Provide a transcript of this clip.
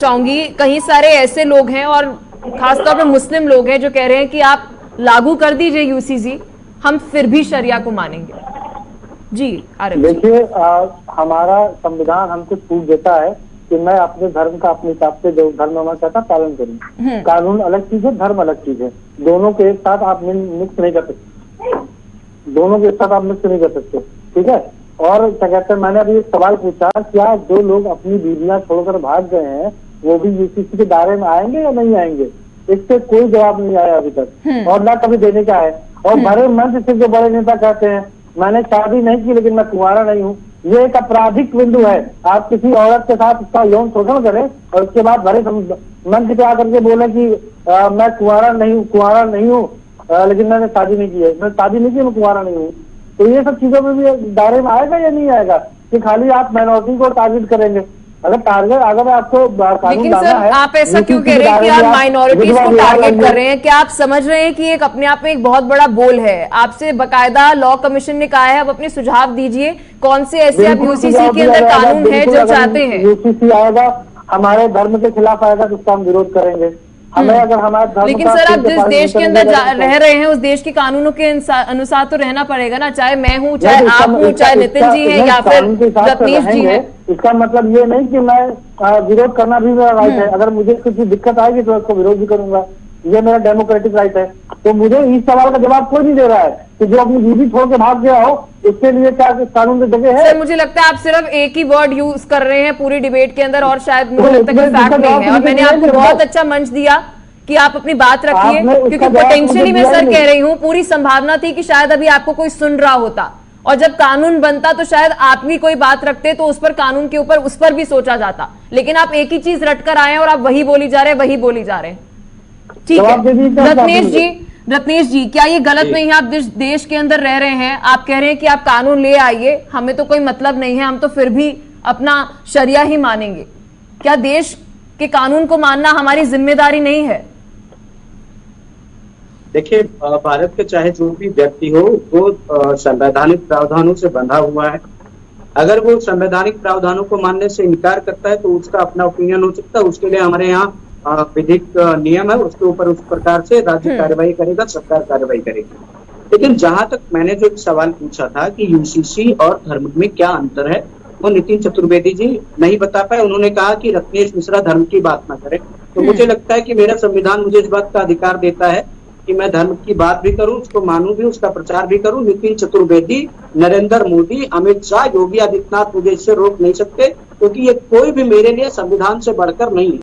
चाहूंगी, कई सारे ऐसे लोग हैं और खासतौर पर मुस्लिम लोग हैं जो कह रहे हैं कि आप लागू कर दीजिए यूसीसी, हम फिर भी शरिया को मानेंगे। जी आरिफ, देखिए हमारा संविधान हमको छूट देता है कि मैं अपने धर्म का अपने हिसाब से जो धर्म मैं चाहता पालन करूं। कानून अलग चीज है, धर्म अलग चीज है। दोनों के एक साथ आप मिक्स नहीं कर सकते, दोनों के एक साथ आप मिक्स नहीं कर सकते, ठीक है। और क्या कहते हैं, मैंने अभी एक सवाल पूछा, क्या जो लोग अपनी बीवियां छोड़कर भाग गए हैं वो भी यूसीसी के दायरे में आएंगे या नहीं आएंगे? इससे कोई जवाब नहीं आया अभी तक और ना कभी देने का है। और बड़े मंच से जो बड़े नेता कहते हैं मैंने शादी नहीं की लेकिन मैं कुंवारा नहीं हूँ, ये एक आपराधिक बिंदु है। आप किसी औरत के साथ उसका यौन शोषण करें और उसके बाद बड़े मंच पे आकर के बोले कि मैं कुंवारा नहीं हूँ लेकिन मैंने शादी नहीं की है, मैं शादी नहीं की, मैं कुंवारा नहीं हूँ। तो ये सब चीजों में भी दायरे में आएगा या नहीं आएगा कि खाली आप माइनॉरिटी को टारगेट करेंगे? अगर आपको लेकिन सर आप ऐसा क्यों कह रहे हैं कि आप माइनॉरिटीज को टारगेट कर रहे हैं? क्या आप समझ रहे हैं कि एक अपने आप में एक बहुत बड़ा बोल है? आपसे बकायदा लॉ कमीशन ने कहा है आप अपने सुझाव दीजिए, कौन से ऐसे आप यूसीसी के अंदर कानून है जो चाहते हैं? यूसीसी आएगा हमारे धर्म के खिलाफ आएगा तो उसका हम विरोध करेंगे। हमें अगर हमारे लेकिन सर आप जिस देश के अंदर रह रहे हैं उस देश के कानूनों के अनुसार तो रहना पड़ेगा ना, चाहे मैं हूँ, चाहे आप हूँ, चाहे नितिन जी है या फिर रत्नेश जी है। इसका मतलब ये नहीं कि मैं विरोध करना भी मेरा राइट है। अगर मुझे कुछ दिक्कत आएगी तो उसको विरोध भी करूंगा, ये मेरा डेमोक्रेटिक राइट है। तो मुझे इस सवाल का जवाब कोई नहीं दे रहा है कि जो अपनी बीवी छोड़ के भाग गया हो उसके लिए क्या कानून में जगह है? सर मुझे लगता है आप सिर्फ एक ही वर्ड यूज कर रहे हैं पूरी डिबेट के अंदर और शायद मुझे लगता है फैक्ट नहीं है। और मैंने आपको बहुत अच्छा मंच दिया कि आप अपनी बात रखिए, क्योंकि पोटेंशियली मैं सर कह रही हूँ पूरी संभावना थी कि शायद अभी आपको कोई सुन रहा होता और जब कानून बनता तो शायद आप भी कोई बात रखते तो उस पर कानून के ऊपर उस पर भी सोचा जाता। लेकिन आप एक ही चीज रटकर आए हैं और आप वही बोली जा रहे हैं। ठीक है रत्नेश जी, क्या ये गलत नहीं है? आप जिस देश के अंदर रह रहे हैं आप कह रहे हैं कि आप कानून ले आइए, हमें तो कोई मतलब नहीं है, हम तो फिर भी अपना शरिया ही मानेंगे। क्या देश के कानून को मानना हमारी जिम्मेदारी नहीं है? देखिए, भारत के चाहे जो भी व्यक्ति हो वो संवैधानिक प्रावधानों से बंधा हुआ है। अगर वो संवैधानिक प्रावधानों को मानने से इनकार करता है तो उसका अपना ओपिनियन हो सकता है। उसके लिए हमारे यहाँ विधिक नियम है, उसके ऊपर उस प्रकार से राज्य कार्रवाई करेगा, सरकार कार्रवाई करेगी। लेकिन जहां तक मैंने जो सवाल पूछा था कि यूसीसी और धर्म में क्या अंतर है, वो नितिन चतुर्वेदी जी नहीं बता पाए। उन्होंने कहा कि रत्नेश मिश्रा धर्म की बात ना करे। तो मुझे लगता है कि मेरा संविधान मुझे इस बात का अधिकार देता है कि मैं धर्म की बात भी करूं, उसको मानूं भी, उसका प्रचार भी करूं। नितिन चतुर्वेदी, नरेंद्र मोदी, अमित शाह, योगी आदित्यनाथ मुझे इससे रोक नहीं सकते, क्योंकि ये कोई भी मेरे लिए संविधान से बढ़कर नहीं है।